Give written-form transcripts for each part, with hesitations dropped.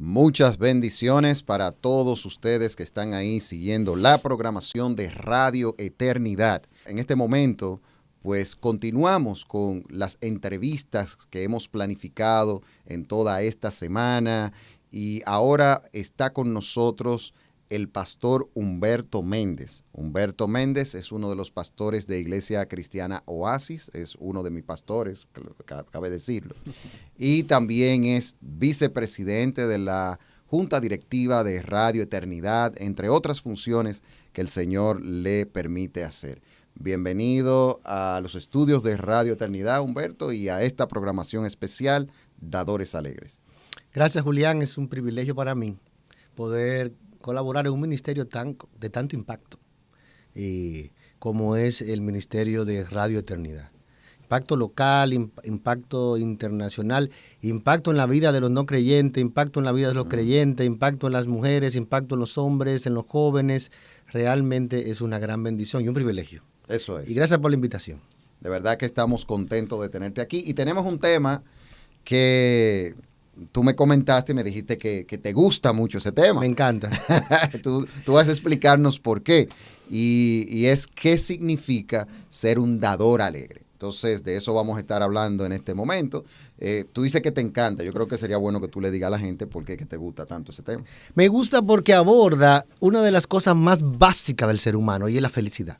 Muchas bendiciones para todos ustedes que están ahí siguiendo la programación de Radio Eternidad. En este momento, pues continuamos con las entrevistas que hemos planificado en toda esta semana y ahora está con nosotros el pastor Humberto Méndez. Humberto Méndez es uno de los pastores de Iglesia Cristiana Oasis, es uno de mis pastores, cabe decirlo, y también es vicepresidente de la Junta Directiva de Radio Eternidad, entre otras funciones que el Señor le permite hacer. Bienvenido a los estudios de Radio Eternidad, Humberto, y a esta programación especial, Dadores Alegres. Gracias, Julián. Es un privilegio para mí poder colaborar en un ministerio de tanto impacto como es el Ministerio de Radio Eternidad. Impacto local, impacto internacional, impacto en la vida de los no creyentes, impacto en la vida de los creyentes, impacto en las mujeres, impacto en los hombres, en los jóvenes. Realmente es una gran bendición y un privilegio. Eso es. Y gracias por la invitación. De verdad que estamos contentos de tenerte aquí. Y tenemos un tema que tú me comentaste y me dijiste que te gusta mucho ese tema. Me encanta. Tú vas a explicarnos por qué. Y es qué significa ser un dador alegre. Entonces, de eso vamos a estar hablando en este momento. Tú dices que te encanta. Yo creo que sería bueno que tú le digas a la gente por qué que te gusta tanto ese tema. Me gusta porque aborda una de las cosas más básicas del ser humano y es la felicidad.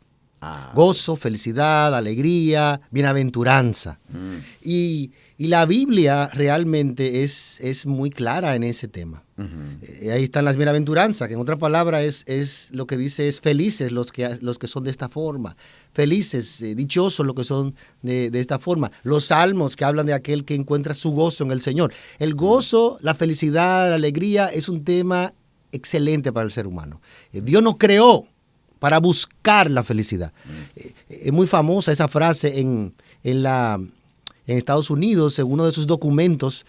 Gozo, felicidad, alegría, bienaventuranza. Y la Biblia realmente es muy clara en ese tema. Ahí están las bienaventuranzas, que en otra palabra es lo que dice es felices los que son de esta forma. Felices, dichosos los que son de esta forma. Los salmos que hablan de aquel que encuentra su gozo en el Señor. El gozo, la felicidad, la alegría es un tema excelente para el ser humano. Dios nos creó para buscar la felicidad. Es muy famosa esa frase en Estados Unidos, en uno de sus documentos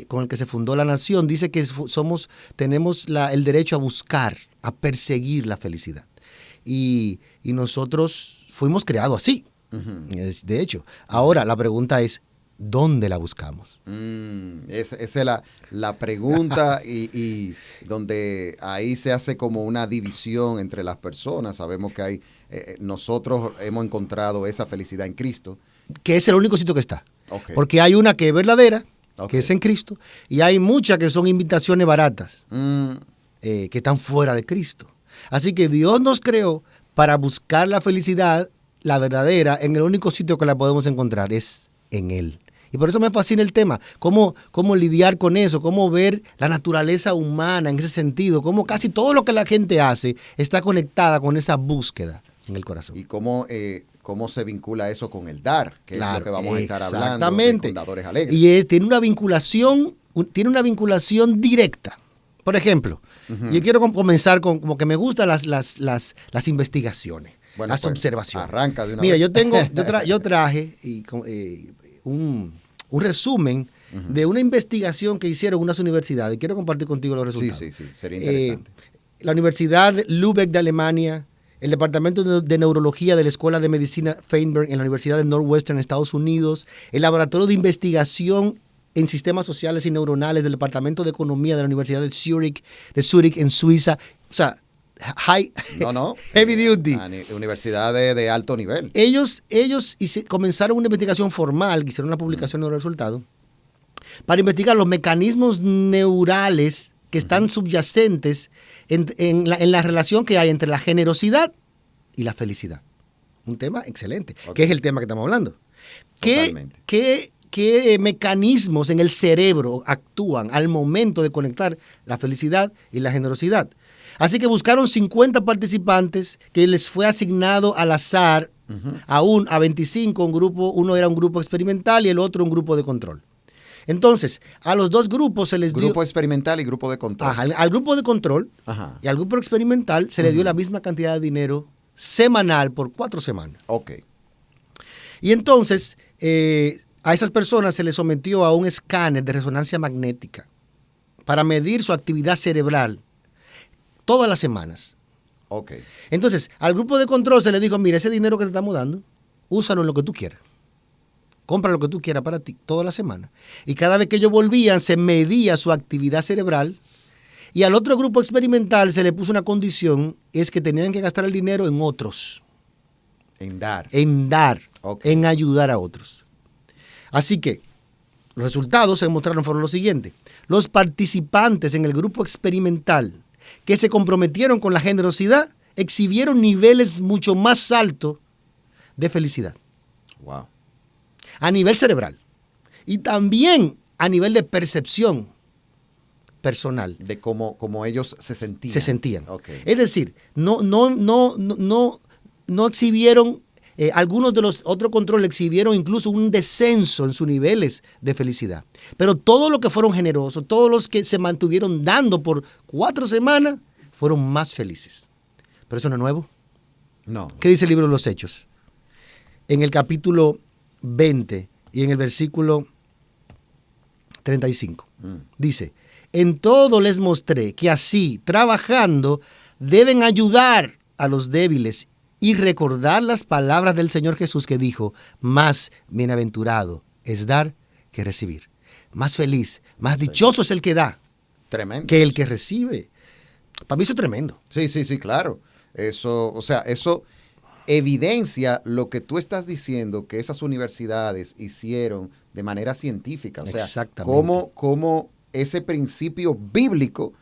con el que se fundó la nación, dice que tenemos el derecho a buscar, a perseguir la felicidad. Y nosotros fuimos creados así, de hecho. Ahora, la pregunta es, ¿dónde la buscamos? Esa es la pregunta y donde ahí se hace como una división entre las personas. Sabemos que nosotros hemos encontrado esa felicidad en Cristo. Que es el único sitio que está. Okay. Porque hay una que es verdadera, que es en Cristo, y hay muchas que son invitaciones baratas, que están fuera de Cristo. Así que Dios nos creó para buscar la felicidad, la verdadera, en el único sitio que la podemos encontrar, es en Él. Y por eso me fascina el tema, cómo lidiar con eso, cómo ver la naturaleza humana en ese sentido, cómo casi todo lo que la gente hace está conectada con esa búsqueda en el corazón. Y cómo se vincula eso con el dar, que es lo que vamos a estar hablando exactamente. Con Dadores Alegres. Y tiene una vinculación directa. Por ejemplo, yo quiero comenzar con como que me gustan las investigaciones, bueno, las observaciones. Arranca de una Mira, vez. yo traje un resumen de una investigación que hicieron unas universidades. Quiero compartir contigo los resultados. Sí, sería interesante. La Universidad Lübeck de Alemania, el Departamento de Neurología de la Escuela de Medicina Feinberg en la Universidad de Northwestern, Estados Unidos, el Laboratorio de Investigación en Sistemas Sociales y Neuronales del Departamento de Economía de la Universidad de Zurich en Suiza. O sea, heavy duty. Universidad de alto nivel. Ellos comenzaron una investigación formal, que hicieron una publicación de los resultados, para investigar los mecanismos neurales que están subyacentes en la relación que hay entre la generosidad y la felicidad. Un tema excelente, que es el tema que estamos hablando. ¿Qué mecanismos en el cerebro actúan al momento de conectar la felicidad y la generosidad? Así que buscaron 50 participantes que les fue asignado al azar a 25, uno era un grupo experimental y el otro un grupo de control. Entonces, a los dos grupos se les dio... Grupo experimental y grupo de control. Al grupo de control y al grupo experimental se le dio la misma cantidad de dinero semanal por 4 semanas. Ok. Y entonces, a esas personas se les sometió a un escáner de resonancia magnética para medir su actividad cerebral todas las semanas. Ok. Entonces, al grupo de control se le dijo, mira, ese dinero que te estamos dando, úsalo en lo que tú quieras. compra lo que tú quieras para ti, toda la semana. Y cada vez que ellos volvían, se medía su actividad cerebral. Y al otro grupo experimental se le puso una condición, es que tenían que gastar el dinero en otros. En dar. Okay. En ayudar a otros. Así que los resultados se demostraron fueron los siguientes. Los participantes en el grupo experimental que se comprometieron con la generosidad exhibieron niveles mucho más altos de felicidad. Wow. A nivel cerebral. Y también a nivel de percepción personal. De cómo ellos se sentían. Se sentían. Okay. Es decir, no exhibieron, algunos de los otros controles exhibieron incluso un descenso en sus niveles de felicidad. Pero todos los que fueron generosos, todos los que se mantuvieron dando por 4 semanas, fueron más felices. ¿Pero eso no es nuevo? No. ¿Qué dice el libro de los Hechos? En el capítulo 20 y en el versículo 35. Dice, en todo les mostré que así, trabajando, deben ayudar a los débiles y recordar las palabras del Señor Jesús que dijo, más bienaventurado es dar que recibir. Más feliz, más dichoso es el que da. Tremendo. Que el que recibe. Para mí eso es tremendo. Sí, claro. Eso evidencia lo que tú estás diciendo que esas universidades hicieron de manera científica. O sea, cómo ese principio bíblico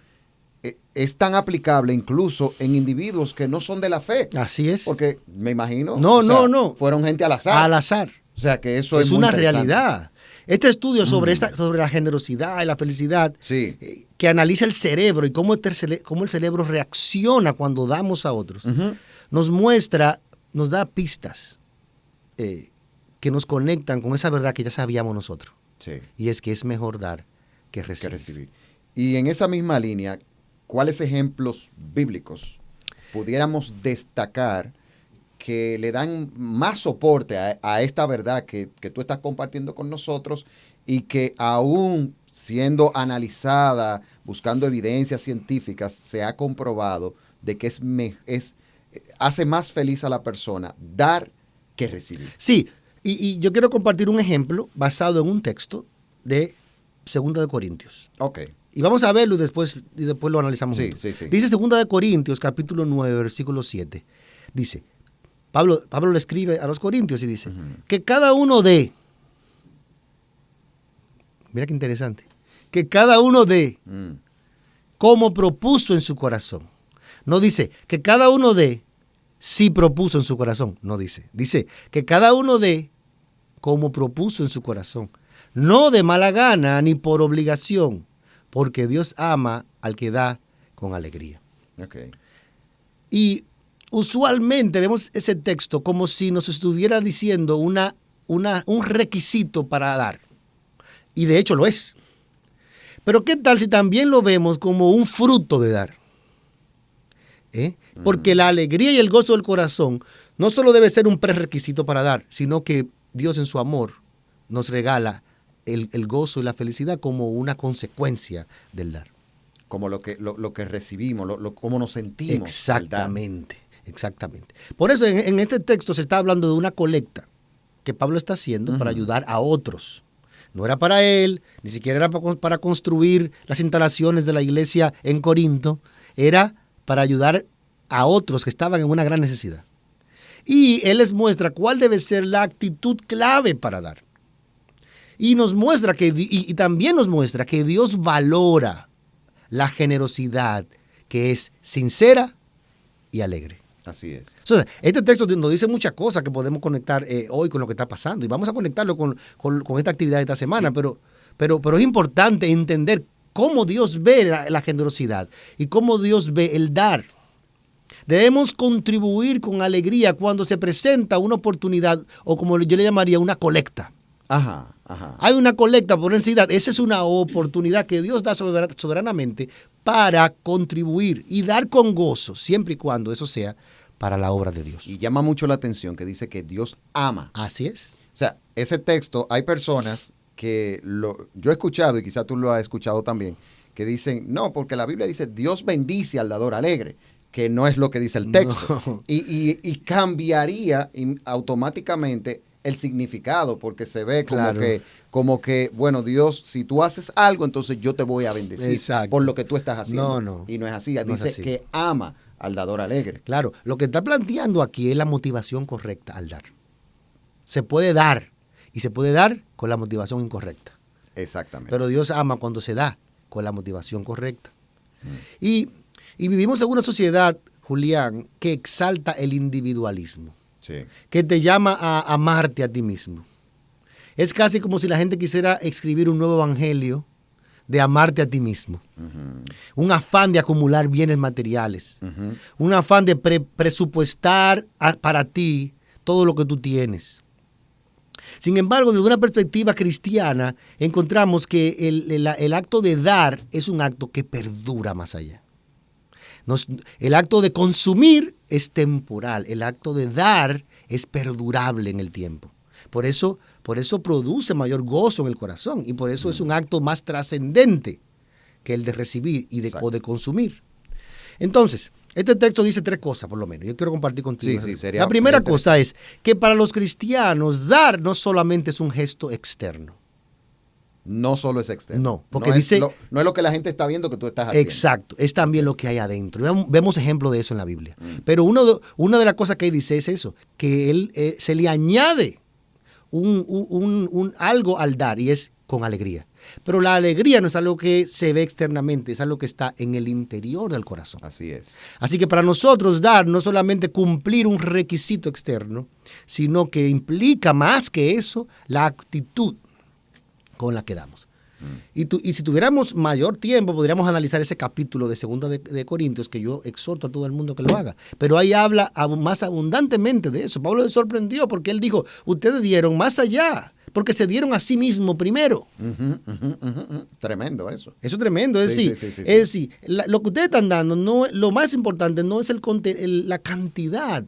es tan aplicable incluso en individuos que no son de la fe. Así es. Porque me imagino. No. Fueron gente al azar. Al azar. O sea, que eso es muy una realidad. Este estudio sobre la generosidad y la felicidad, sí, que analiza el cerebro y cómo el cerebro reacciona cuando damos a otros, nos da pistas que nos conectan con esa verdad que ya sabíamos nosotros. Sí. Y es que es mejor dar que recibir. Y en esa misma línea, ¿cuáles ejemplos bíblicos pudiéramos destacar que le dan más soporte a esta verdad que tú estás compartiendo con nosotros y que aún siendo analizada, buscando evidencias científicas, se ha comprobado de que hace más feliz a la persona dar que recibir? Sí, y yo quiero compartir un ejemplo basado en un texto de 2 de Corintios. Ok. Y vamos a verlo y después lo analizamos juntos. Sí. Dice 2 de Corintios, capítulo 9, versículo 7. Dice, Pablo le escribe a los corintios y dice, que cada uno dé, mira qué interesante, que cada uno dé como propuso en su corazón. No dice que cada uno dé si propuso en su corazón. No dice. Dice que cada uno dé como propuso en su corazón. No de mala gana ni por obligación, porque Dios ama al que da con alegría. Okay. Y usualmente vemos ese texto como si nos estuviera diciendo un requisito para dar. Y de hecho lo es. Pero ¿qué tal si también lo vemos como un fruto de dar? Porque la alegría y el gozo del corazón no solo debe ser un prerequisito para dar, sino que Dios en su amor nos regala el gozo y la felicidad como una consecuencia del dar. Como lo que recibimos, cómo nos sentimos. Exactamente. Por eso en este texto se está hablando de una colecta que Pablo está haciendo para ayudar a otros. No era para él, ni siquiera era para construir las instalaciones de la iglesia en Corinto, era para ayudar a otros que estaban en una gran necesidad. Y él les muestra cuál debe ser la actitud clave para dar. Y nos muestra y también nos muestra que Dios valora la generosidad que es sincera y alegre. Así es. Entonces, este texto nos dice muchas cosas que podemos conectar hoy con lo que está pasando. Y vamos a conectarlo con esta actividad de esta semana. Pero es importante entender cómo Dios ve la generosidad y cómo Dios ve el dar. Debemos contribuir con alegría cuando se presenta una oportunidad, o como yo le llamaría, una colecta. Ajá. Hay una colecta por necesidad. Esa es una oportunidad que Dios da soberanamente para contribuir y dar con gozo, siempre y cuando eso sea para la obra de Dios. Y llama mucho la atención que dice que Dios ama. Así es. O sea, ese texto, hay personas que yo he escuchado, y quizá tú lo has escuchado también, que dicen, no, porque la Biblia dice, Dios bendice al dador alegre, que no es lo que dice el texto. No. Y cambiaría automáticamente el significado, porque se ve Claro. como que, bueno, Dios, si tú haces algo, entonces yo te voy a bendecir Exacto. por lo que tú estás haciendo. No. Y no es así. No es Dice así. que ama al dador alegre. Claro, lo que está planteando aquí es la motivación correcta al dar. Se puede dar y se puede dar con la motivación incorrecta. Exactamente. Pero Dios ama cuando se da con la motivación correcta. Y vivimos en una sociedad, Julián, que exalta el individualismo, Sí. que te llama a amarte a ti mismo. Es casi como si la gente quisiera escribir un nuevo evangelio de amarte a ti mismo. Un afán de acumular bienes materiales. Un afán de presupuestar para ti todo lo que tú tienes. Sin embargo, desde una perspectiva cristiana, encontramos que el acto de dar es un acto que perdura más allá. El acto de consumir es temporal, el acto de dar es perdurable en el tiempo. Por eso produce mayor gozo en el corazón y por eso es un acto más trascendente que el de recibir o de consumir. Entonces, este texto dice 3 cosas, por lo menos. Yo quiero compartir contigo. Sí, sería, la primera cosa es que para los cristianos dar no solamente es un gesto externo. No solo es externo. No, porque no dice... no es lo que la gente está viendo que tú estás haciendo. Exacto, es también lo que hay adentro. Vemos ejemplo de eso en la Biblia. Pero una de las cosas que él dice es eso, que él se le añade un algo al dar y es con alegría. Pero la alegría no es algo que se ve externamente, es algo que está en el interior del corazón. Así es. Así que para nosotros dar no solamente cumplir un requisito externo, sino que implica más que eso la actitud con la que damos. Y si tuviéramos mayor tiempo, podríamos analizar ese capítulo de 2 de Corintios, que yo exhorto a todo el mundo que lo haga. Pero ahí habla más abundantemente de eso. Pablo se sorprendió porque él dijo, ustedes dieron más allá, porque se dieron a sí mismos primero. Tremendo eso. Eso es tremendo. Es decir, lo que ustedes están dando, lo más importante no es la cantidad,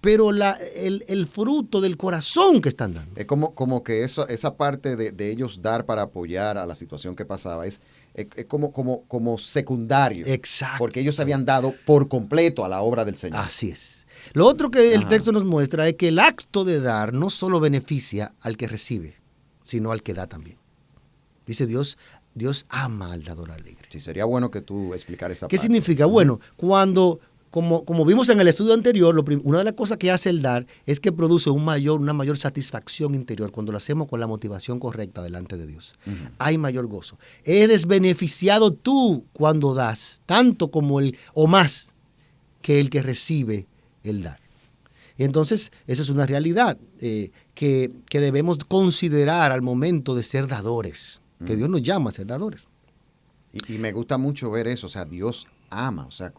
pero el fruto del corazón que están dando. Es como que esa parte de ellos dar para apoyar a la situación que pasaba es como secundario. Exacto. Porque ellos se habían dado por completo a la obra del Señor. Así es. Lo otro que el texto nos muestra es que el acto de dar no solo beneficia al que recibe, sino al que da también. Dice Dios ama al dador alegre. Sí, sería bueno que tú explicaras esa ¿Qué parte. significa? Bueno, como vimos en el estudio anterior, una de las cosas que hace el dar es que produce una mayor satisfacción interior cuando lo hacemos con la motivación correcta delante de Dios. Hay mayor gozo. Eres beneficiado tú cuando das, tanto como o más que el que recibe el dar. Y entonces, esa es una realidad que debemos considerar al momento de ser dadores, que Dios nos llama a ser dadores. Y me gusta mucho ver eso, o sea, Dios ama, o sea,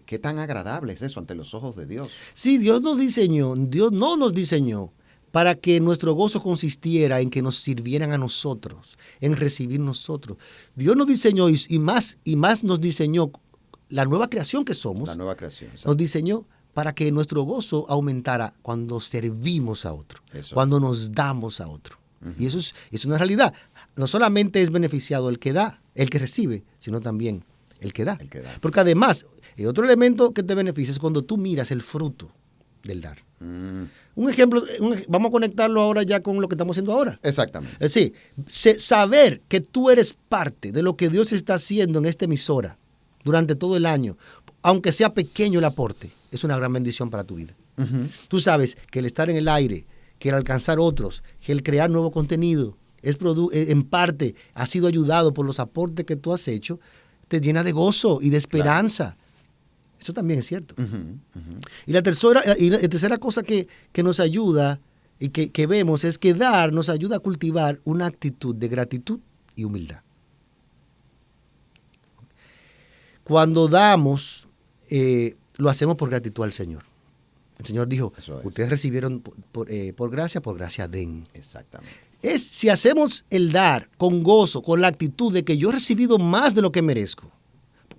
¿qué tan agradable es eso ante los ojos de Dios? Sí, Dios no nos diseñó para que nuestro gozo consistiera en que nos sirvieran a nosotros, en recibir nosotros. Dios nos diseñó y más nos diseñó la nueva creación que somos. La nueva creación. Exacto. Nos diseñó para que nuestro gozo aumentara cuando servimos a otro, Eso. cuando nos damos a otro. Y eso es una realidad. No solamente es beneficiado el que da, el que recibe, sino también el que da. Porque además, el otro elemento que te beneficia es cuando tú miras el fruto del dar. Un ejemplo, vamos a conectarlo ahora ya con lo que estamos haciendo ahora. Exactamente. Es decir, saber que tú eres parte de lo que Dios está haciendo en esta emisora durante todo el año, aunque sea pequeño el aporte, es una gran bendición para tu vida. Tú sabes que el estar en el aire, que el alcanzar otros, que el crear nuevo contenido, en parte ha sido ayudado por los aportes que tú has hecho, te llena de gozo y de esperanza. Claro. Eso también es cierto. Y la tercera cosa que nos ayuda y que vemos es que dar nos ayuda a cultivar una actitud de gratitud y humildad. Cuando damos, lo hacemos por gratitud al Señor. El Señor dijo, ustedes recibieron por gracia den. Exactamente. Si hacemos el dar con gozo, con la actitud de que yo he recibido más de lo que merezco,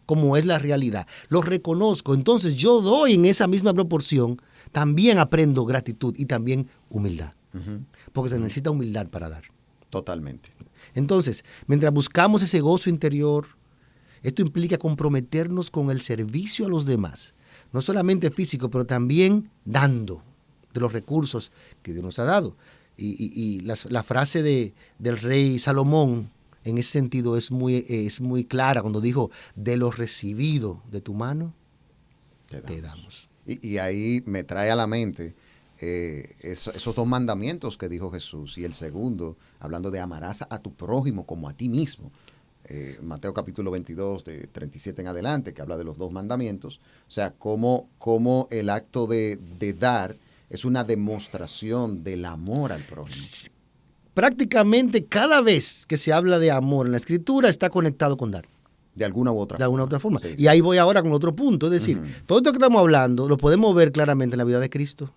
como es la realidad, lo reconozco, entonces yo doy en esa misma proporción, también aprendo gratitud y también humildad. Porque se necesita humildad para dar. Totalmente. Entonces, mientras buscamos ese gozo interior, esto implica comprometernos con el servicio a los demás, no solamente físico, pero también dando. de los recursos que Dios nos ha dado. Y la frase del rey Salomón en ese sentido es muy clara cuando dijo, de lo recibido de tu mano, te damos. Y ahí me trae a la mente esos dos mandamientos que dijo Jesús. Y el segundo, hablando de amarás a tu prójimo como a ti mismo. Mateo capítulo 22, de 37 en adelante, que habla de los dos mandamientos. O sea, cómo el acto de dar es una demostración del amor al prójimo. Prácticamente cada vez que se habla de amor en la Escritura está conectado con dar. De alguna u otra forma. De alguna u otra forma. Sí. Y ahí voy ahora con otro punto. Es decir, todo esto que estamos hablando lo podemos ver claramente en la vida de Cristo.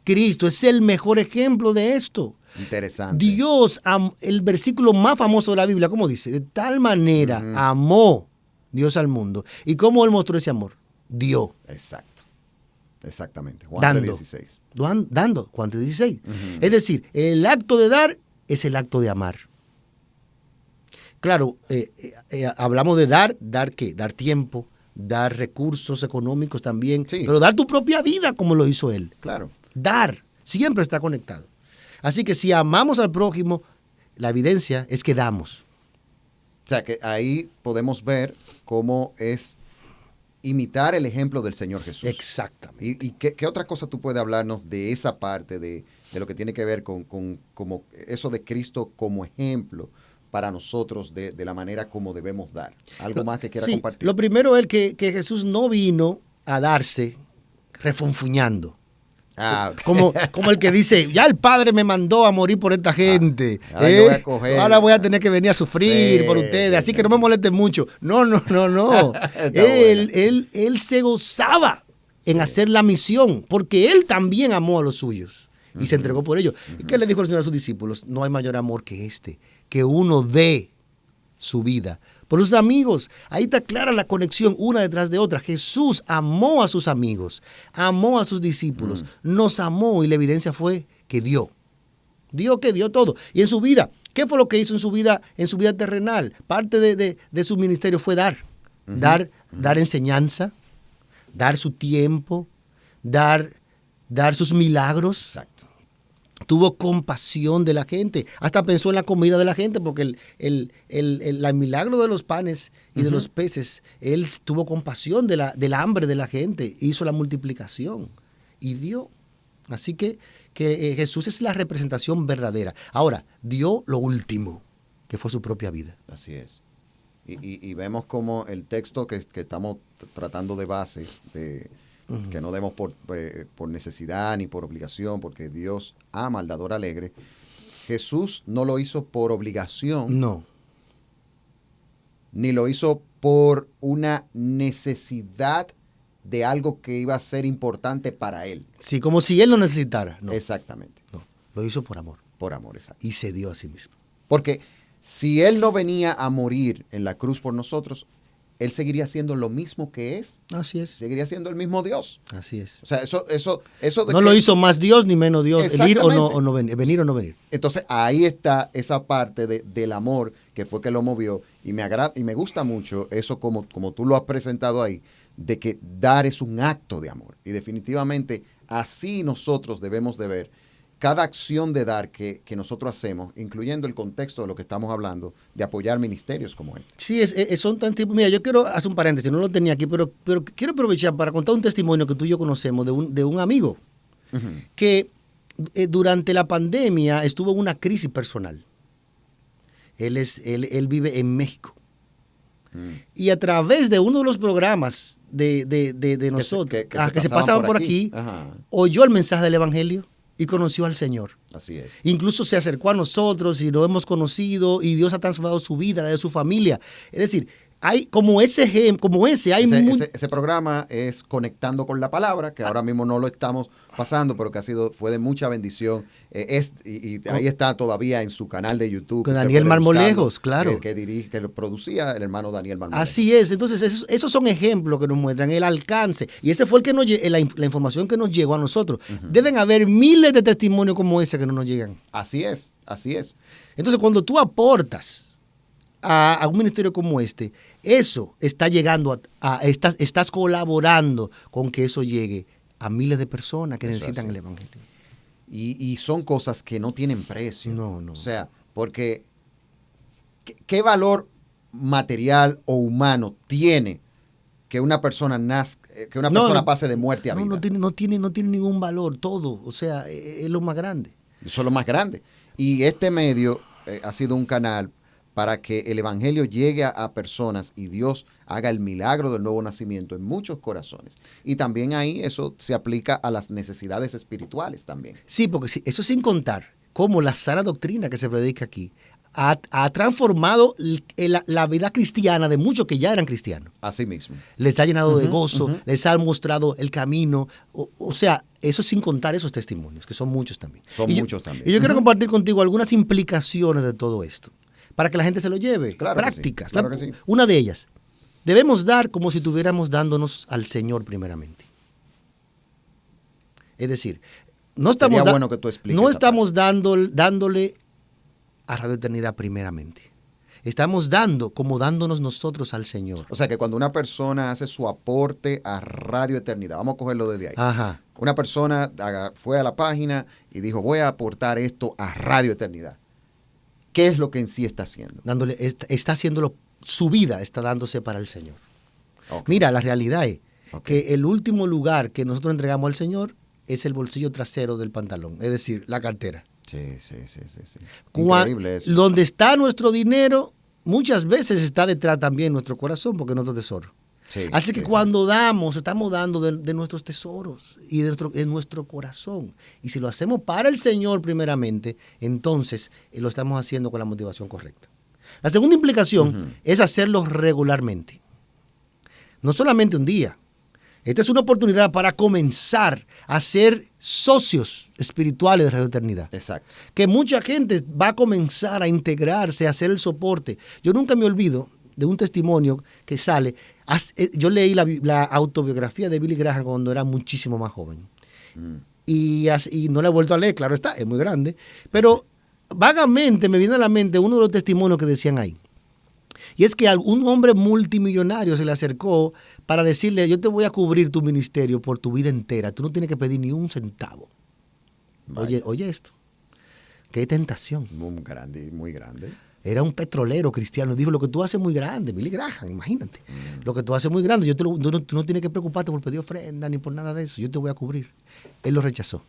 Cristo es el mejor ejemplo de esto. Interesante. Dios, el versículo más famoso de la Biblia, ¿cómo dice? De tal manera amó Dios al mundo. ¿Y cómo Él mostró ese amor? Dio. Exacto. Exactamente. Juan 3:16. Dando. Juan 3:16. Es decir, el acto de dar es el acto de amar. Claro, hablamos de ¿dar qué? Dar tiempo, dar recursos económicos también, sí. Pero dar tu propia vida como lo hizo Él. Claro. Dar, siempre está conectado. Así que si amamos al prójimo, la evidencia es que damos. O sea, que ahí podemos ver cómo es imitar el ejemplo del Señor Jesús. Exactamente. ¿Y qué otra cosa tú puedes hablarnos de esa parte, de lo que tiene que ver con como eso de Cristo como ejemplo para nosotros de la manera como debemos dar? ¿Algo más que quiera compartir? Lo primero es que Jesús no vino a darse refunfuñando. Okay. Como el que dice, ya el Padre me mandó a morir por esta gente. Ahora voy a tener que venir a sufrir por ustedes, así que no me molesten mucho. No. él se gozaba en hacer la misión, porque Él también amó a los suyos y se entregó por ellos. ¿Y qué le dijo el Señor a sus discípulos? No hay mayor amor que este, que uno dé su vida por sus amigos. Ahí está clara la conexión una detrás de otra. Jesús amó a sus amigos, amó a sus discípulos, nos amó y la evidencia fue que dio todo. Y en su vida, ¿qué fue lo que hizo en su vida terrenal? Parte de su ministerio fue dar enseñanza, dar su tiempo, dar sus milagros. Exacto. Tuvo compasión de la gente, hasta pensó en la comida de la gente, porque el milagro de los panes y de los peces, Él tuvo compasión del hambre de la gente, hizo la multiplicación y dio. Así que Jesús es la representación verdadera. Ahora, dio lo último, que fue su propia vida. Así es. Y vemos como el texto que estamos tratando de base, que no demos por necesidad ni por obligación, porque Dios ama al dador alegre. Jesús no lo hizo por obligación. No. Ni lo hizo por una necesidad de algo que iba a ser importante para Él. Sí, como si Él lo necesitara. No. Exactamente. No, lo hizo por amor. Por amor, exacto. Y se dio a sí mismo. Porque si Él no venía a morir en la cruz por nosotros, Él seguiría siendo lo mismo que es. Así es. Seguiría siendo el mismo Dios. Así es. O sea, eso de no lo hizo más Dios ni menos Dios. El ir o no venir, venir o no venir. Entonces, ahí está esa parte del amor que fue que lo movió. Y me agrada y me gusta mucho eso como tú lo has presentado ahí, de que dar es un acto de amor. Y definitivamente así nosotros debemos de ver cada acción de dar que nosotros hacemos, incluyendo el contexto de lo que estamos hablando, de apoyar ministerios como este. Sí, son tan tipos. Mira, yo quiero hacer un paréntesis, no lo tenía aquí, pero quiero aprovechar para contar un testimonio que tú y yo conocemos de un amigo que durante la pandemia estuvo en una crisis personal. Él vive en México. Y a través de uno de los programas de nosotros, que se pasaban por aquí, oyó el mensaje del Evangelio y conoció al Señor. Así es. Incluso se acercó a nosotros y lo hemos conocido y Dios ha transformado su vida, la de su familia. Es decir, hay como ese programa es Conectando con la Palabra, que ahora mismo no lo estamos pasando, pero que fue de mucha bendición. Ahí está todavía en su canal de YouTube. Con Daniel Marmolejos, claro. Que lo producía el hermano Daniel Marmolejos. Así es. Entonces, esos son ejemplos que nos muestran el alcance. Y ese fue la información que nos llegó a nosotros. Deben haber miles de testimonios como ese que no nos llegan. Así es. Entonces, cuando tú aportas a un ministerio como este, eso está llegando estás colaborando con que eso llegue a miles de personas que Eso necesitan así. el Evangelio. Y son cosas que no tienen precio. No, no. O sea, porque ¿qué valor material o humano tiene que una persona pase de muerte a vida? No tiene ningún valor, todo. O sea, es lo más grande. Eso es lo más grande. Y este medio ha sido un canal para que el evangelio llegue a personas y Dios haga el milagro del nuevo nacimiento en muchos corazones. Y también ahí eso se aplica a las necesidades espirituales también. Sí, porque eso sin contar cómo la sana doctrina que se predica aquí ha transformado la vida cristiana de muchos que ya eran cristianos. Así mismo. Les ha llenado de gozo, les ha mostrado el camino. O sea, eso sin contar esos testimonios, que son muchos también. Son muchos también. Y yo quiero compartir contigo algunas implicaciones de todo esto, para que la gente se lo lleve. Claro, prácticas. Que sí, claro que sí. Una de ellas, debemos dar como si estuviéramos dándonos al Señor primeramente. Es decir, no estamos, Sería bueno que tú expliques no esa estamos dándole a Radio Eternidad primeramente. Estamos dándonos nosotros al Señor. O sea que cuando una persona hace su aporte a Radio Eternidad, vamos a cogerlo desde ahí. Ajá. Una persona fue a la página y dijo, voy a aportar esto a Radio Eternidad. ¿Qué es lo que en sí está haciendo? Está haciéndolo, su vida está dándose para el Señor. Okay. Mira, la realidad es que el último lugar que nosotros entregamos al Señor es el bolsillo trasero del pantalón, es decir, la cartera. Sí. Increíble eso. Donde está nuestro dinero, muchas veces está detrás también nuestro corazón, porque es nuestro tesoro. Sí, Así que cuando damos, estamos dando de nuestros tesoros y de nuestro corazón. Y si lo hacemos para el Señor primeramente, entonces lo estamos haciendo con la motivación correcta. La segunda implicación es hacerlo regularmente. No solamente un día. Esta es una oportunidad para comenzar a ser socios espirituales de Radio Eternidad. Exacto. Que mucha gente va a comenzar a integrarse, a hacer el soporte. Yo nunca me olvido de un testimonio que sale. Yo leí la autobiografía de Billy Graham cuando era muchísimo más joven. Y no la he vuelto a leer, claro está, es muy grande. Pero vagamente me viene a la mente uno de los testimonios que decían ahí. Y es que un hombre multimillonario se le acercó para decirle, yo te voy a cubrir tu ministerio por tu vida entera. Tú no tienes que pedir ni un centavo. Oye esto. Qué tentación. Muy grande, muy grande. Era un petrolero cristiano. Dijo, lo que tú haces es muy grande. Billy Graham, imagínate. Lo que tú haces es muy grande. Tú no tienes que preocuparte por pedir ofrenda ni por nada de eso. Yo te voy a cubrir. Él lo rechazó.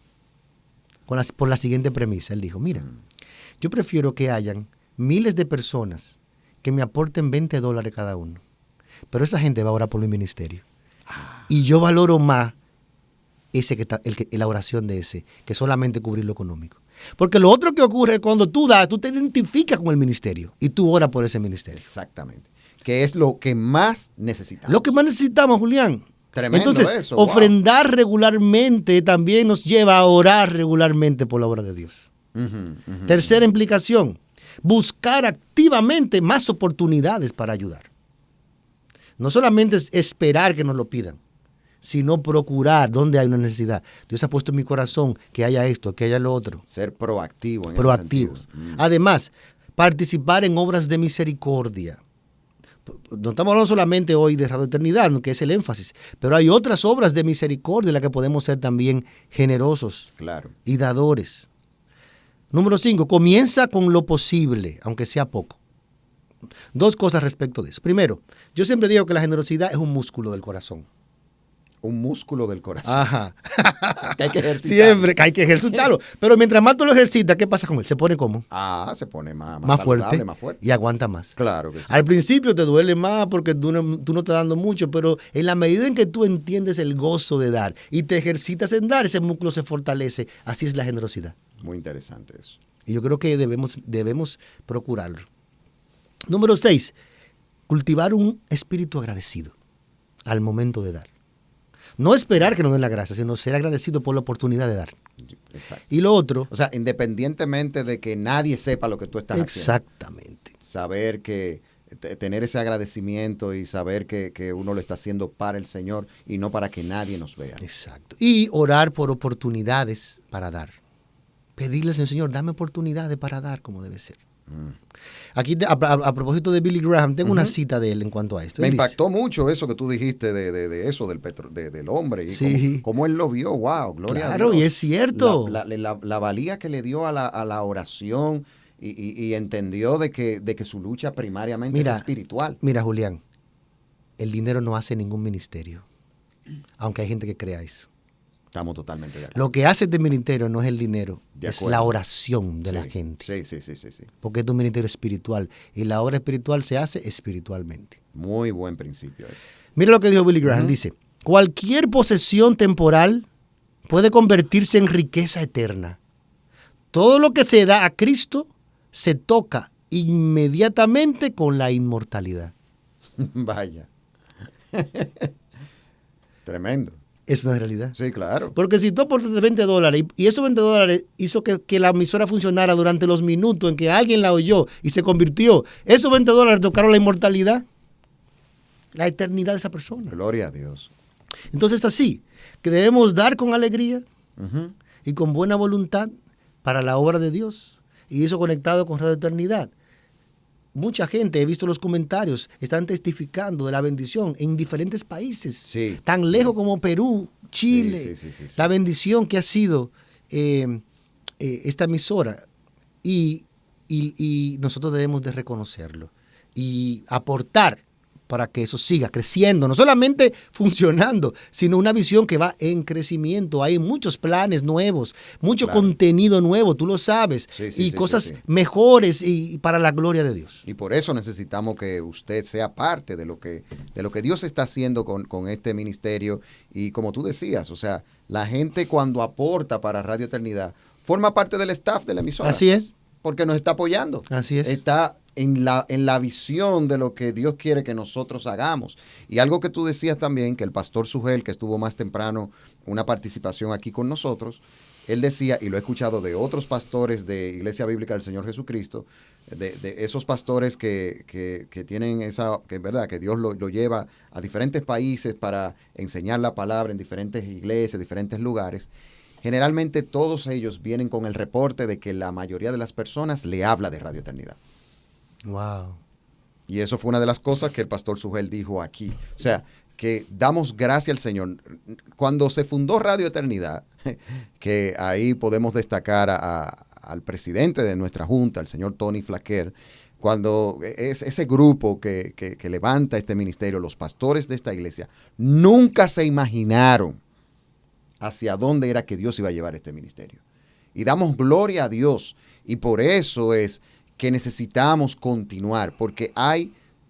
Por la siguiente premisa. Él dijo, mira, yo prefiero que hayan miles de personas que me aporten $20 cada uno. Pero esa gente va a orar por mi ministerio. Y yo valoro más la oración de ese que solamente cubrir lo económico. Porque lo otro que ocurre es cuando tú das, tú te identificas con el ministerio y tú oras por ese ministerio. Exactamente. Que es lo que más necesitamos. Lo que más necesitamos, Julián. Tremendo. Entonces, eso. Ofrendar regularmente también nos lleva a orar regularmente por la obra de Dios. Tercera implicación. Buscar activamente más oportunidades para ayudar. No solamente es esperar que nos lo pidan, sino procurar donde hay una necesidad. Dios ha puesto en mi corazón que haya esto, que haya lo otro. Ser proactivo en Proactivos. ese sentido. Además, participar en obras de misericordia. No estamos hablando solamente hoy de Radio Eternidad, que es el énfasis, pero hay otras obras de misericordia en las que podemos ser también generosos y dadores. Número 5, comienza con lo posible, aunque sea poco. Dos cosas respecto de eso. Primero, yo siempre digo que la generosidad es un músculo del corazón. Un músculo del corazón. Ajá. Que hay que ejercitarlo. Siempre que hay que ejercitarlo. Pero mientras más tú lo ejercitas, ¿qué pasa con él? Se pone ¿cómo? Se pone más fuerte, más fuerte. Y aguanta más. Claro que sí. Al principio te duele más porque tú no estás dando mucho, pero en la medida en que tú entiendes el gozo de dar y te ejercitas en dar, ese músculo se fortalece. Así es la generosidad. Muy interesante eso. Y yo creo que debemos procurarlo. Número 6, cultivar un espíritu agradecido al momento de dar. No esperar que nos den la gracia, sino ser agradecido por la oportunidad de dar. Exacto. Y lo otro... O sea, independientemente de que nadie sepa lo que tú estás haciendo. Exactamente. Saber que... tener ese agradecimiento y saber que uno lo está haciendo para el Señor y no para que nadie nos vea. Exacto. Y orar por oportunidades para dar. Pedirle al Señor, dame oportunidades para dar como debe ser. Aquí, a propósito de Billy Graham, tengo una cita de él en cuanto a esto. Me impactó mucho eso que tú dijiste de eso, del hombre. Y sí. cómo él lo vio. Wow, gloria a Dios. Claro, y es cierto. La valía que le dio a la oración y entendió de que su lucha primariamente es espiritual. Mira, Julián, el dinero no hace ningún ministerio, aunque hay gente que crea eso. Estamos totalmente de acuerdo. Lo que hace este ministerio no es el dinero, es la oración de la gente. Sí. Porque es un ministerio espiritual y la obra espiritual se hace espiritualmente. Muy buen principio ese. Mira lo que dijo Billy Graham, dice, cualquier posesión temporal puede convertirse en riqueza eterna. Todo lo que se da a Cristo se toca inmediatamente con la inmortalidad. Vaya. Tremendo. Es una realidad. Sí, claro. Porque si tú aportas $20 y esos $20 hizo que la emisora funcionara durante los minutos en que alguien la oyó y se convirtió, esos $20 tocaron la inmortalidad, la eternidad de esa persona. Gloria a Dios. Entonces así, que debemos dar con alegría y con buena voluntad para la obra de Dios. Y eso conectado con Radio Eternidad. Mucha gente, he visto los comentarios, están testificando de la bendición en diferentes países, tan lejos como Perú, Chile, la bendición que ha sido esta emisora. Y nosotros debemos de reconocerlo y aportar para que eso siga creciendo, no solamente funcionando, sino una visión que va en crecimiento. Hay muchos planes nuevos, mucho contenido nuevo, tú lo sabes, y cosas mejores y para la gloria de Dios. Y por eso necesitamos que usted sea parte de lo que Dios está haciendo con este ministerio. Y como tú decías, o sea, la gente cuando aporta para Radio Eternidad forma parte del staff de la emisora. Así es. Porque nos está apoyando. Así es. Está en la visión de lo que Dios quiere que nosotros hagamos. Y algo que tú decías también, que el pastor Sugel, que estuvo más temprano, una participación aquí con nosotros, él decía, y lo he escuchado de otros pastores de Iglesia Bíblica del Señor Jesucristo, de esos pastores que tienen verdad, que Dios lo lleva a diferentes países para enseñar la palabra en diferentes iglesias, diferentes lugares. Generalmente todos ellos vienen con el reporte de que la mayoría de las personas le habla de Radio Eternidad. Wow. Y eso fue una de las cosas que el pastor Sugel dijo aquí. O sea, que damos gracias al Señor. Cuando se fundó Radio Eternidad, que ahí podemos destacar al presidente de nuestra junta, el señor Tony Flaquer, cuando ese grupo que levanta este ministerio, los pastores de esta iglesia, nunca se imaginaron hacia dónde era que Dios iba a llevar este ministerio. Y damos gloria a Dios. Y por eso es que necesitamos continuar, porque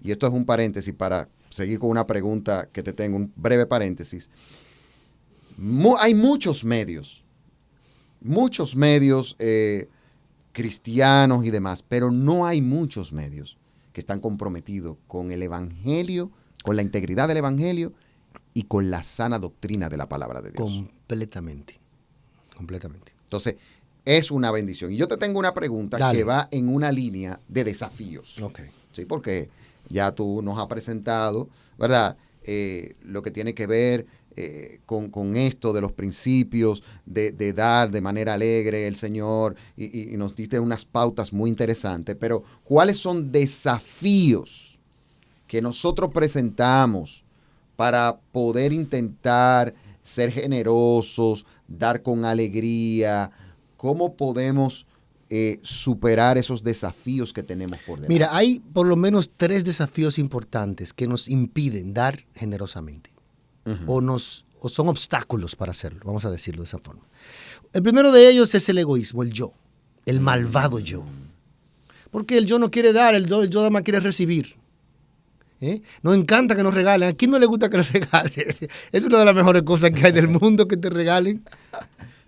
y esto es un paréntesis para seguir con una pregunta que te tengo, un breve paréntesis. Hay muchos medios cristianos y demás, pero no hay muchos medios que están comprometidos con el evangelio, con la integridad del evangelio y con la sana doctrina de la palabra de Dios. Completamente. Entonces, es una bendición. Y yo te tengo una pregunta que va en una línea de desafíos. Okay. Sí, porque ya tú nos has presentado, ¿verdad? Lo que tiene que ver con esto de los principios, de dar de manera alegre el Señor, y nos diste unas pautas muy interesantes. Pero, ¿cuáles son desafíos que nosotros presentamos para poder intentar ser generosos, dar con alegría? ¿Cómo podemos superar esos desafíos que tenemos por delante? Mira, hay por lo menos 3 desafíos importantes que nos impiden dar generosamente. O son obstáculos para hacerlo, vamos a decirlo de esa forma. El primero de ellos es el egoísmo, el yo, el malvado yo. Porque el yo no quiere dar, el yo nada más quiere recibir. Nos encanta que nos regalen. ¿A quién no le gusta que nos regalen? Es una de las mejores cosas que hay del mundo, que te regalen.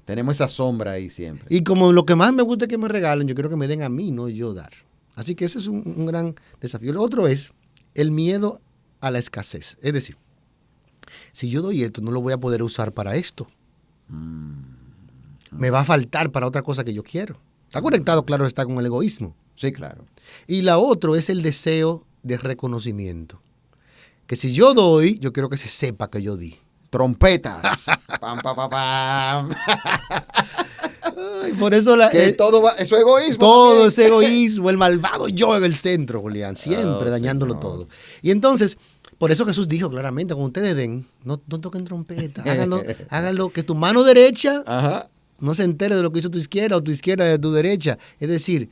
Tenemos esa sombra ahí siempre. Y como lo que más me gusta es que me regalen, yo quiero que me den a mí, no yo dar. Así que ese es un gran desafío. El otro es el miedo a la escasez. Es decir, si yo doy esto, no lo voy a poder usar para esto. Me va a faltar para otra cosa que yo quiero. Está conectado, claro, está con el egoísmo. Sí, claro. Y la otra es el deseo de reconocimiento. Que si yo doy, yo quiero que se sepa que yo di. Trompetas. Pam, pam, pam, pam. Ay, por eso eso es egoísmo. Todo también. es egoísmo, el malvado yo en el centro, Julián, siempre dañándolo todo. Y entonces, por eso Jesús dijo claramente, cuando ustedes den, no toquen trompeta, háganlo que tu mano derecha Ajá. no se entere de lo que hizo tu izquierda o tu izquierda de tu derecha. Es decir,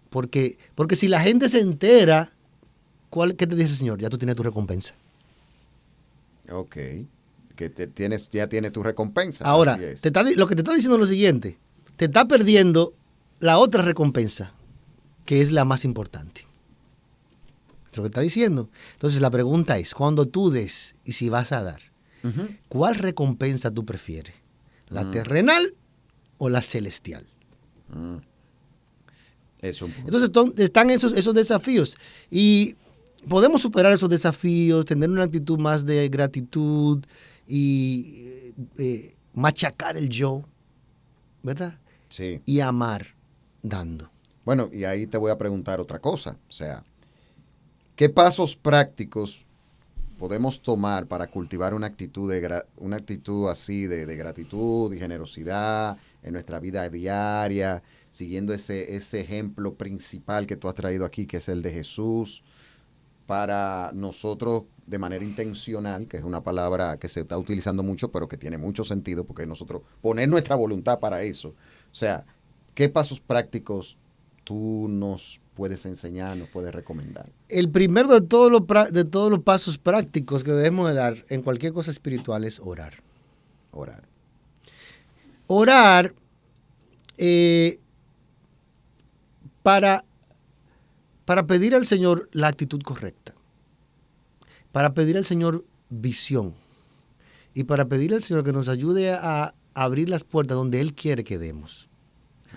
porque si la gente se entera, ¿qué te dice el Señor? Ya tú tienes tu recompensa. Ok. Que ya tienes tu recompensa. Ahora, Así es. lo que te está diciendo es lo siguiente. Te está perdiendo la otra recompensa, que es la más importante. Es lo que está diciendo. Entonces la pregunta es, cuando tú des y si vas a dar, ¿cuál recompensa tú prefieres? ¿La terrenal o la celestial? Eso. Entonces están esos desafíos. Y podemos superar esos desafíos, tener una actitud más de gratitud y machacar el yo, ¿verdad? Sí. Y amar dando. Bueno, y ahí te voy a preguntar otra cosa. O sea, ¿qué pasos prácticos podemos tomar para cultivar una actitud así de gratitud y generosidad en nuestra vida diaria, siguiendo ese ejemplo principal que tú has traído aquí, que es el de Jesús, para nosotros de manera intencional, que es una palabra que se está utilizando mucho, pero que tiene mucho sentido, porque nosotros poner nuestra voluntad para eso? O sea, ¿qué pasos prácticos tú nos puedes enseñar, nos puedes recomendar? El primero de todos los pasos prácticos que debemos de dar en cualquier cosa espiritual es orar. Orar para pedir al Señor la actitud correcta, para pedir al Señor visión y para pedir al Señor que nos ayude a abrir las puertas donde Él quiere que demos.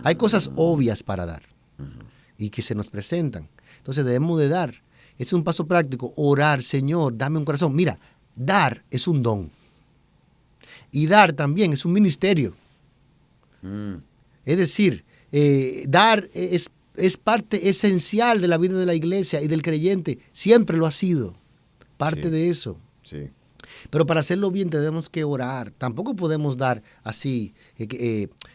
Hay cosas obvias para dar y que se nos presentan. Entonces debemos de dar. Es un paso práctico. Orar, Señor, dame un corazón. Mira, dar es un don. Y dar también es un ministerio. Es decir, dar es parte esencial de la vida de la iglesia y del creyente. Siempre lo ha sido. Parte de eso. Sí. Pero para hacerlo bien tenemos que orar. Tampoco podemos dar así,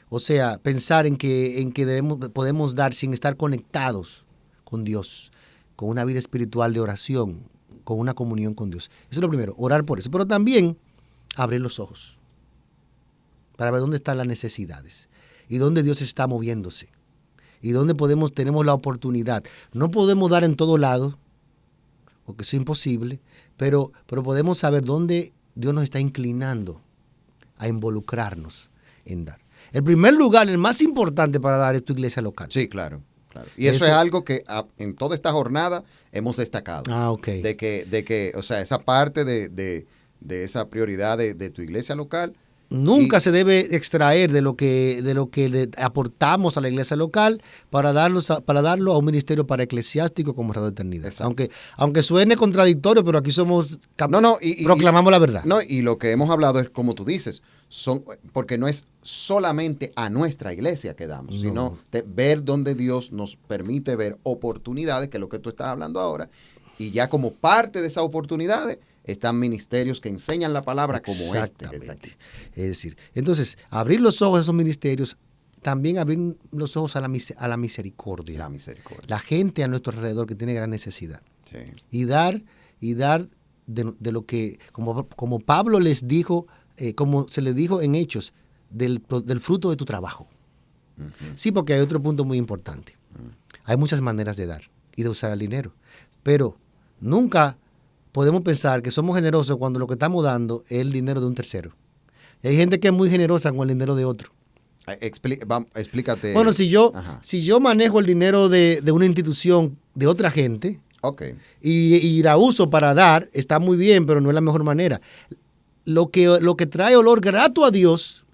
o sea, pensar en que podemos dar sin estar conectados con Dios, con una vida espiritual de oración, con una comunión con Dios. Eso es lo primero, orar por eso. Pero también abrir los ojos para ver dónde están las necesidades y dónde Dios está moviéndose y dónde tenemos la oportunidad. No podemos dar en todo lado, porque es imposible, pero podemos saber dónde Dios nos está inclinando a involucrarnos en dar. El primer lugar, el más importante para dar es tu iglesia local. Sí, claro. Y eso es algo que en toda esta jornada hemos destacado. Ok. De que, o sea, esa parte de esa prioridad de tu iglesia local. Nunca se debe extraer de lo que le aportamos a la iglesia local para darlo a un ministerio para eclesiástico como Radio Eternidad. Aunque suene contradictorio, pero aquí proclamamos la verdad. No, y lo que hemos hablado es, como tú dices, porque no es solamente a nuestra iglesia que damos, sino ver donde Dios nos permite ver oportunidades, que es lo que tú estás hablando ahora, y ya como parte de esas oportunidades están ministerios que enseñan la palabra como este que está aquí. Es decir, entonces, abrir los ojos a esos ministerios, también abrir los ojos a la misericordia. La misericordia. La gente a nuestro alrededor que tiene gran necesidad. Sí. Y dar de lo que, como Pablo les dijo, como se les dijo en Hechos, del fruto de tu trabajo. Sí, porque hay otro punto muy importante. Hay muchas maneras de dar y de usar el dinero, pero nunca podemos pensar que somos generosos cuando lo que estamos dando es el dinero de un tercero. Y hay gente que es muy generosa con el dinero de otro. Explícate. Bueno, si yo manejo el dinero de una institución de otra gente, y la uso para dar, está muy bien, pero no es la mejor manera. Lo que trae olor grato a Dios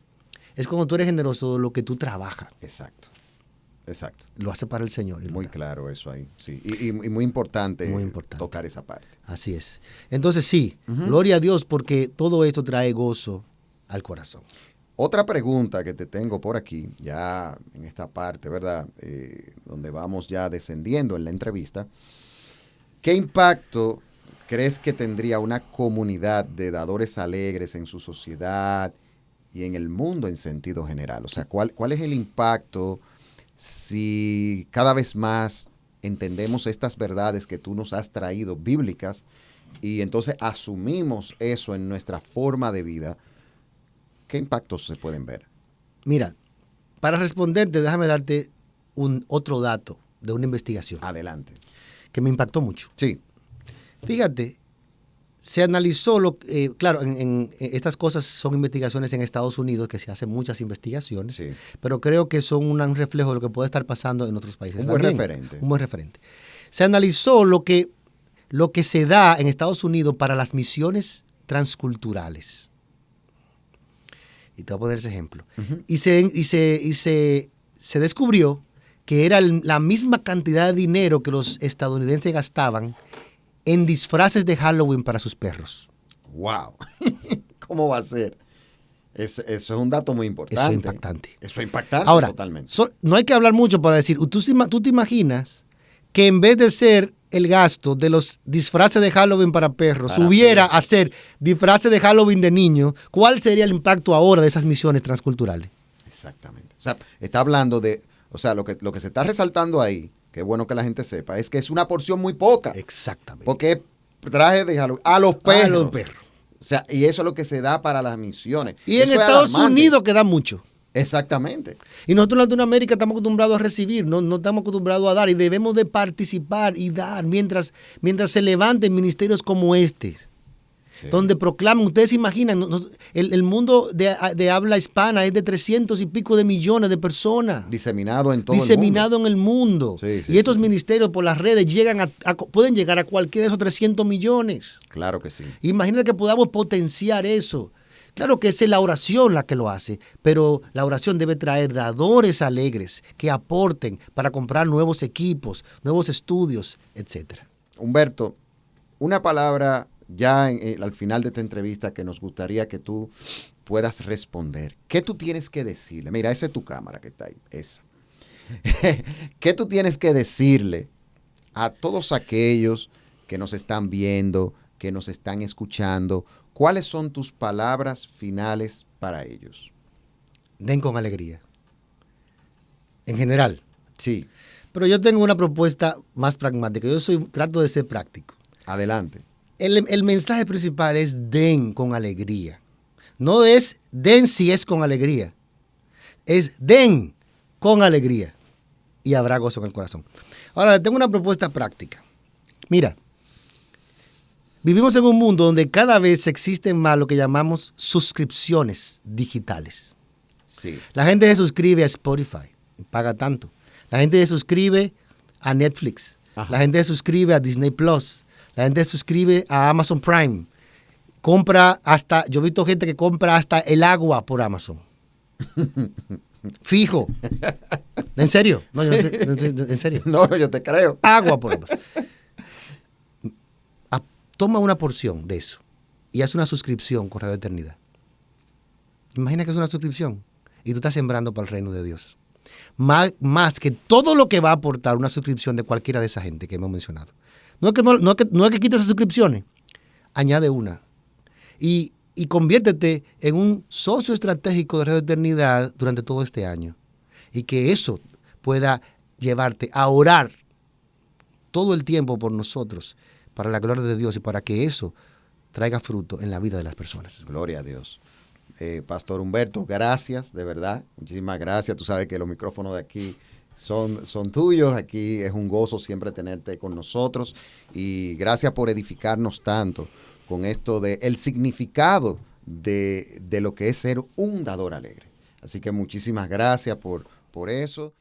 es cuando tú eres generoso de lo que tú trabajas. Exacto. Lo hace para el Señor. Muy claro eso ahí, sí. Y muy importante tocar esa parte. Así es. Entonces sí, gloria a Dios porque todo esto trae gozo al corazón. Otra pregunta que te tengo por aquí, ya en esta parte, ¿verdad? Donde vamos ya descendiendo en la entrevista. ¿Qué impacto crees que tendría una comunidad de dadores alegres en su sociedad y en el mundo en sentido general? O sea, ¿cuál es el impacto si cada vez más entendemos estas verdades que tú nos has traído bíblicas y entonces asumimos eso en nuestra forma de vida? ¿Qué impactos se pueden ver? Mira, para responderte, déjame darte otro dato de una investigación. Adelante. Que me impactó mucho. Sí. Fíjate, se analizó, claro, en estas cosas son investigaciones en Estados Unidos, que se hacen muchas investigaciones, sí, pero creo que son un reflejo de lo que puede estar pasando en otros países. Un buen referente. Un buen referente. Se analizó lo que se da en Estados Unidos para las misiones transculturales. Y te voy a poner ese ejemplo. Uh-huh. Y se descubrió que era la misma cantidad de dinero que los estadounidenses gastaban en disfraces de Halloween para sus perros. ¡Wow! ¿Cómo va a ser? Eso es un dato muy importante. Eso es impactante. Eso es impactante. Ahora, totalmente. No hay que hablar mucho para decir, ¿tú te imaginas que en vez de ser el gasto de los disfraces de Halloween para perros, hubiera a ser disfraces de Halloween de niños? ¿Cuál sería el impacto ahora de esas misiones transculturales? Exactamente. O sea, está hablando de, o sea, lo que se está resaltando ahí, que es bueno que la gente sepa, es que es una porción muy poca. Exactamente. Porque es traje de Halloween a los perros. A los perros. O sea, y eso es lo que se da para las misiones. Y en Estados Unidos que da mucho. Exactamente. Y nosotros en Latinoamérica estamos acostumbrados a recibir, no estamos acostumbrados a dar, y debemos de participar y dar mientras se levanten ministerios como este, sí, donde proclaman. Ustedes se imaginan, el mundo de habla hispana es de 300 y pico de millones de personas. Diseminado en todo Diseminado en el mundo. Sí, y estos ministerios por las redes pueden llegar a cualquiera de esos 300 millones. Claro que sí. Imagínate que podamos potenciar eso. Claro que es la oración la que lo hace, pero la oración debe traer dadores alegres que aporten para comprar nuevos equipos, nuevos estudios, etc. Humberto, una palabra ya al final de esta entrevista que nos gustaría que tú puedas responder. ¿Qué tú tienes que decirle? Mira, esa es tu cámara que está ahí, esa. ¿Qué tú tienes que decirle a todos aquellos que nos están viendo, que nos están escuchando? ¿Cuáles son tus palabras finales para ellos? Den con alegría. En general. Sí. Pero yo tengo una propuesta más pragmática. Trato de ser práctico. Adelante. El mensaje principal es den con alegría. No es den si es con alegría. Es den con alegría. Y habrá gozo en el corazón. Ahora, tengo una propuesta práctica. Mira. Vivimos en un mundo donde cada vez existen más lo que llamamos suscripciones digitales. Sí. La gente se suscribe a Spotify, paga tanto. La gente se suscribe a Netflix. Ajá. La gente se suscribe a Disney Plus. La gente se suscribe a Amazon Prime. Yo he visto gente que compra hasta el agua por Amazon. Fijo. ¿En serio? No, ¿en serio? No, yo te creo. Agua por Amazon. Toma una porción de eso y haz una suscripción con Radio Eternidad. Imagina que es una suscripción y tú estás sembrando para el reino de Dios. Más que todo lo que va a aportar una suscripción de cualquiera de esa gente que hemos mencionado. No es que quites esas suscripciones, añade una. Y conviértete en un socio estratégico de Radio Eternidad durante todo este año. Y que eso pueda llevarte a orar todo el tiempo por nosotros, para la gloria de Dios y para que eso traiga fruto en la vida de las personas. Gloria a Dios. Pastor Humberto, gracias, de verdad. Muchísimas gracias. Tú sabes que los micrófonos de aquí son tuyos. Aquí es un gozo siempre tenerte con nosotros. Y gracias por edificarnos tanto con esto de el significado de lo que es ser un dador alegre. Así que muchísimas gracias por eso.